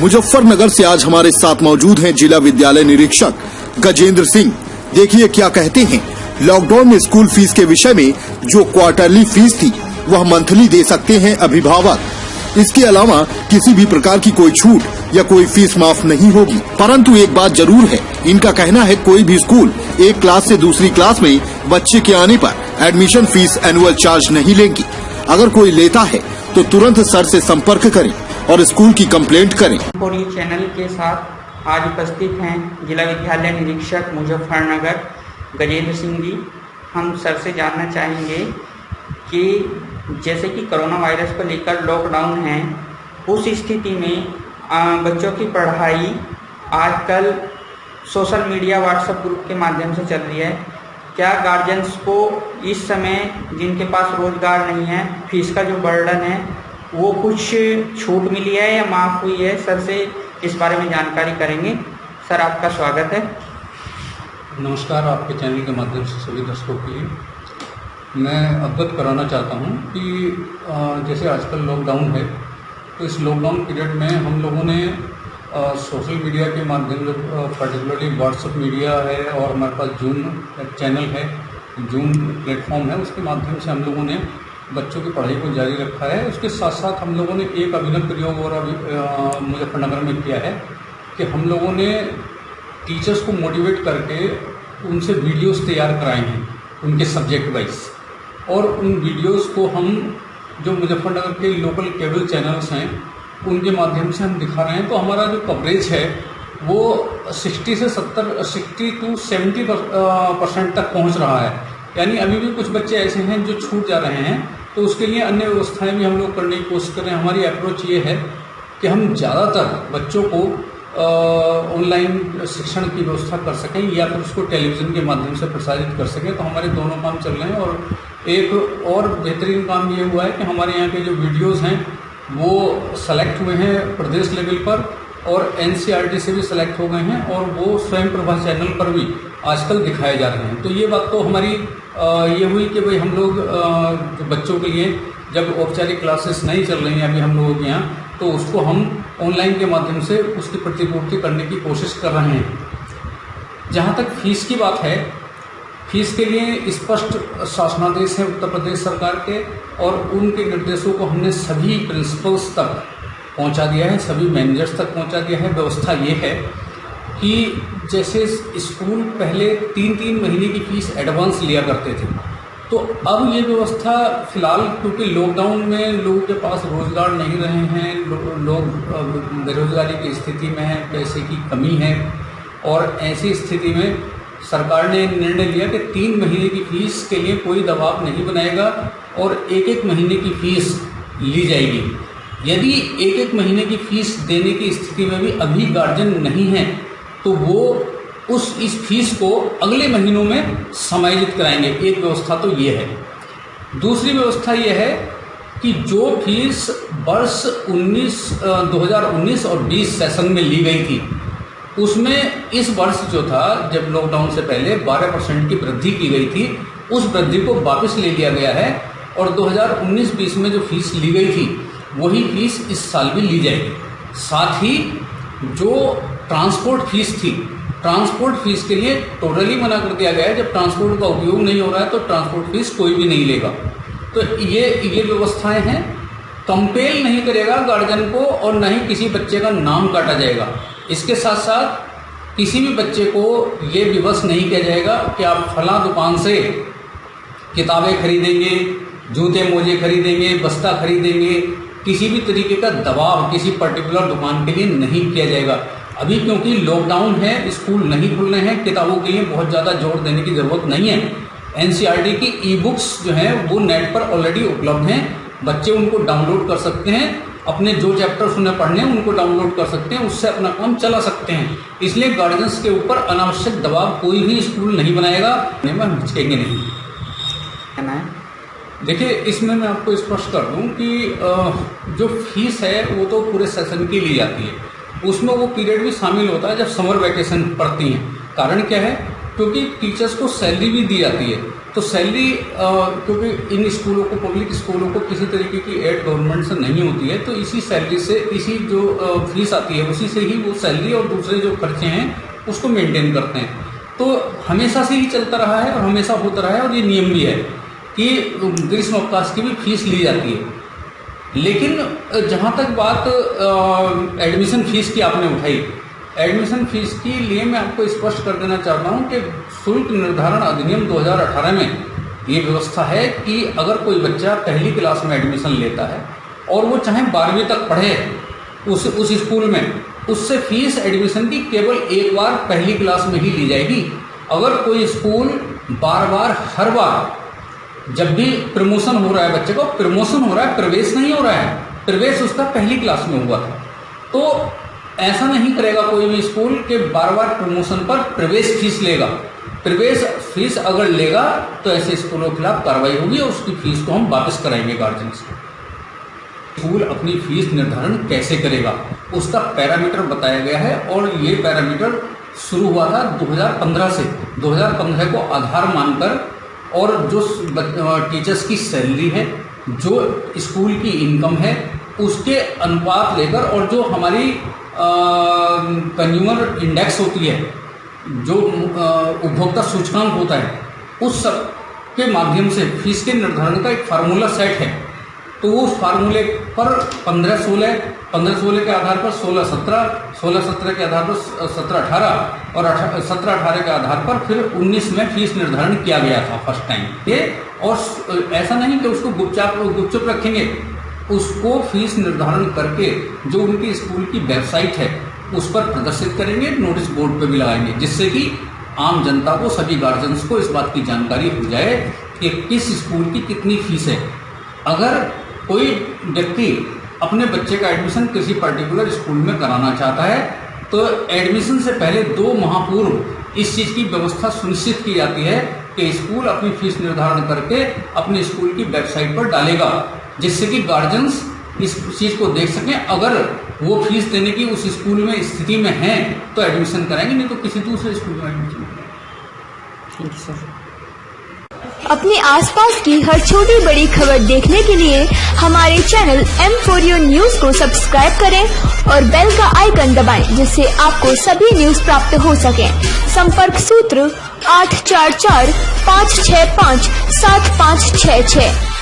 मुजफ्फरनगर से आज हमारे साथ मौजूद हैं जिला विद्यालय निरीक्षक गजेंद्र सिंह। देखिए क्या कहते हैं। लॉकडाउन में स्कूल फीस के विषय में जो क्वार्टरली फीस थी वह मंथली दे सकते हैं अभिभावक। इसके अलावा किसी भी प्रकार की कोई छूट या कोई फीस माफ नहीं होगी। परंतु एक बात जरूर है, इनका कहना है कोई भी स्कूल एक क्लास से दूसरी क्लास में बच्चे के आने पर एडमिशन फीस एनुअल चार्ज नहीं लेंगी। अगर कोई लेता है तो तुरंत सर से संपर्क करें और स्कूल की कंप्लेंट करें। पूरी चैनल के साथ आज उपस्थित हैं जिला विद्यालय निरीक्षक मुजफ्फरनगर गजेंद्र सिंह जी। हम सर से जानना चाहेंगे कि जैसे कि कोरोना वायरस को लेकर लॉकडाउन है, उस स्थिति में बच्चों की पढ़ाई आजकल सोशल मीडिया व्हाट्सएप ग्रुप के माध्यम से चल रही है। क्या गार्जियंस को इस समय जिनके पास रोजगार नहीं है, फीस का जो बर्डन है वो कुछ छूट मिली है या माफ़ हुई है? सर से इस बारे में जानकारी करेंगे। सर आपका स्वागत है। नमस्कार। आपके चैनल के माध्यम से सभी दर्शकों के लिए मैं अवगत कराना चाहता हूं कि जैसे आजकल लॉकडाउन है, तो इस लॉकडाउन पीरियड में हम लोगों ने सोशल मीडिया के माध्यम से, पर्टिकुलरली व्हाट्सएप मीडिया है और हमारे पास जूम चैनल है, जूम प्लेटफॉर्म है, उसके माध्यम से हम लोगों ने बच्चों की पढ़ाई को जारी रखा है। उसके साथ साथ हम लोगों ने एक अभिनव प्रयोग और मुजफ्फरनगर में किया है कि हम लोगों ने टीचर्स को मोटिवेट करके उनसे वीडियोस तैयार कराए हैं उनके सब्जेक्ट वाइज, और उन वीडियोस को हम जो मुजफ्फरनगर के लोकल केबल चैनल्स हैं उनके माध्यम से हम दिखा रहे हैं। तो हमारा जो कवरेज है वो 60 से 70% तक पहुंच रहा है। यानी अभी भी कुछ बच्चे ऐसे हैं जो छूट जा रहे हैं, तो उसके लिए अन्य व्यवस्थाएं भी हम लोग करने की कोशिश कर रहे हैं। हमारी अप्रोच ये है कि हम ज़्यादातर बच्चों को ऑनलाइन शिक्षण की व्यवस्था कर सकें या फिर उसको टेलीविज़न के माध्यम से प्रसारित कर सकें। तो हमारे दोनों काम चल रहे हैं। और एक और बेहतरीन काम ये हुआ है कि हमारे यहाँ के जो वीडियोज़ हैं वो सेलेक्ट हुए हैं प्रदेश लेवल पर और NCERT से भी सेलेक्ट हो गए हैं, और वो स्वयं प्रभा चैनल पर भी आजकल दिखाए जा रहे हैं। तो ये बात तो हमारी ये हुई कि भाई हम लोग जो बच्चों के लिए जब औपचारिक क्लासेस नहीं चल रही हैं अभी हम लोगों के यहाँ, तो उसको हम ऑनलाइन के माध्यम से उसकी प्रतिपूर्ति करने की कोशिश कर रहे हैं। जहाँ तक फीस की बात है, फीस के लिए स्पष्ट शासनादेश है उत्तर प्रदेश सरकार के, और उनके निर्देशों को हमने सभी प्रिंसिपल्स तक पहुंचा दिया है, सभी मैनेजर्स तक पहुंचा दिया है। व्यवस्था ये है कि जैसे स्कूल पहले 3-3 महीने की फीस एडवांस लिया करते थे, तो अब ये व्यवस्था फिलहाल क्योंकि लॉकडाउन में लोगों के पास रोज़गार नहीं रहे हैं, लोग बेरोजगारी की स्थिति में हैं, पैसे की कमी है, और ऐसी स्थिति में सरकार ने निर्णय लिया कि 3 महीने की फीस के लिए कोई दबाव नहीं बनाएगा और 1-1 महीने की फीस ली जाएगी। यदि 1-1 महीने की फीस देने की स्थिति में भी अभी गार्जियन नहीं है तो वो इस फीस को अगले महीनों में समायोजित कराएंगे। एक व्यवस्था तो ये है। दूसरी व्यवस्था ये है कि जो फीस वर्ष 2019 और 20 सेशन में ली गई थी, उसमें इस वर्ष जो था जब लॉकडाउन से पहले 12% की वृद्धि की गई थी, उस वृद्धि को वापस ले लिया गया है, और 2019-20 में जो फीस ली गई थी वही फीस इस साल भी ली जाएगी। साथ ही जो ट्रांसपोर्ट फीस थी, ट्रांसपोर्ट फीस के लिए टोटली मना कर दिया गया है। जब ट्रांसपोर्ट का उपयोग नहीं हो रहा है तो ट्रांसपोर्ट फीस कोई भी नहीं लेगा। तो ये व्यवस्थाएं हैं। कंपेल नहीं करेगा गार्जियन को और न ही किसी बच्चे का नाम काटा जाएगा। इसके साथ साथ किसी भी बच्चे को ये विवश नहीं किया जाएगा कि आप फला दुकान से किताबें खरीदेंगे, जूते मोजे खरीदेंगे, बस्ता खरीदेंगे। किसी भी तरीके का दबाव किसी पर्टिकुलर दुकान के लिए नहीं किया जाएगा। अभी क्योंकि लॉकडाउन है, स्कूल नहीं खुल रहे हैं, किताबों के लिए बहुत ज़्यादा जोर देने की ज़रूरत नहीं है। NCERT की ई-बुक्स जो हैं वो नेट पर ऑलरेडी उपलब्ध हैं। बच्चे उनको डाउनलोड कर सकते हैं, अपने जो चैप्टर्स उन्हें पढ़ने हैं उनको डाउनलोड कर सकते हैं, उससे अपना काम चला सकते हैं। इसलिए गार्जियंस के ऊपर अनावश्यक दबाव कोई भी स्कूल नहीं बनाएगा, हम हिचकेंगे नहीं। है ना? देखिए, इसमें मैं आपको स्पष्ट कर दूं कि जो फीस है वो तो पूरे सेशन की ली जाती है, उसमें वो पीरियड भी शामिल होता है जब समर वैकेशन पड़ती हैं। कारण क्या है? क्योंकि टीचर्स को सैलरी भी दी जाती है, तो सैलरी क्योंकि इन स्कूलों को, पब्लिक स्कूलों को किसी तरीके की एड गवर्नमेंट से नहीं होती है, तो इसी सैलरी से, इसी जो फीस आती है उसी से ही वो सैलरी और दूसरे जो खर्चे हैं उसको मेंटेन करते हैं। तो हमेशा से ही चलता रहा है और हमेशा होता रहा है, और ये नियम भी है कि ग्रीष्म अवकाश की भी फीस ली जाती है। लेकिन जहाँ तक बात एडमिशन फीस की आपने उठाई, एडमिशन फीस के लिए मैं आपको स्पष्ट कर देना चाहता हूँ कि शुल्क निर्धारण अधिनियम 2018 में ये व्यवस्था है कि अगर कोई बच्चा पहली क्लास में एडमिशन लेता है और वो चाहे 12वीं तक पढ़े उस स्कूल में, उससे फीस एडमिशन की केवल एक बार पहली क्लास में ही ली जाएगी। अगर कोई स्कूल बार बार, हर बार जब भी प्रमोशन हो रहा है, बच्चे को प्रमोशन हो रहा है, प्रवेश नहीं हो रहा है, प्रवेश उसका पहली क्लास में हुआ था, तो ऐसा नहीं करेगा कोई भी स्कूल के बार बार प्रमोशन पर प्रवेश फीस लेगा। प्रवेश फीस अगर लेगा तो ऐसे स्कूलों के खिलाफ कार्रवाई होगी और उसकी फीस को हम वापस कराएंगे गार्जियन से। स्कूल अपनी फीस निर्धारण कैसे करेगा उसका पैरामीटर बताया गया है, और ये पैरामीटर शुरू हुआ था 2015 से। 2015 को आधार मानकर, और जो टीचर्स की सैलरी है, जो स्कूल की इनकम है, उसके अनुपात लेकर, और जो हमारी कंज्यूमर इंडेक्स होती है, जो उपभोक्ता सूचकांक होता है, उस सब के माध्यम से फीस के निर्धारण का एक फार्मूला सेट है। तो उस फार्मूले पर 15-16 के आधार पर 16-17, 16-17 के आधार पर 17-18 और 17-18 के आधार पर फिर 19 में फीस निर्धारण किया गया था फर्स्ट टाइम ये। और ऐसा नहीं कि उसको गुपचुप रखेंगे, उसको फीस निर्धारण करके जो उनकी स्कूल की वेबसाइट है उस पर प्रदर्शित करेंगे, नोटिस बोर्ड पे भी लगाएंगे, जिससे कि आम जनता को, सभी गार्जियंस को इस बात की जानकारी हो जाए कि किस स्कूल की कितनी फीस है। अगर कोई व्यक्ति अपने बच्चे का एडमिशन किसी पर्टिकुलर स्कूल में कराना चाहता है तो एडमिशन से पहले 2 माह पूर्व इस चीज़ की व्यवस्था सुनिश्चित की जाती है कि स्कूल अपनी फीस निर्धारण करके अपने स्कूल की वेबसाइट पर डालेगा, जिससे कि गार्जियंस इस चीज़ को देख सकें। अगर वो फीस देने की उस स्कूल में स्थिति में हैं तो एडमिशन कराएंगे, नहीं तो किसी दूसरे स्कूल में एडमिशन कराएंगे। अपने आसपास की हर छोटी बड़ी खबर देखने के लिए हमारे चैनल M4U न्यूज को सब्सक्राइब करें और बेल का आइकन दबाएं, जिससे आपको सभी न्यूज प्राप्त हो सके। संपर्क सूत्र 844 565 7566।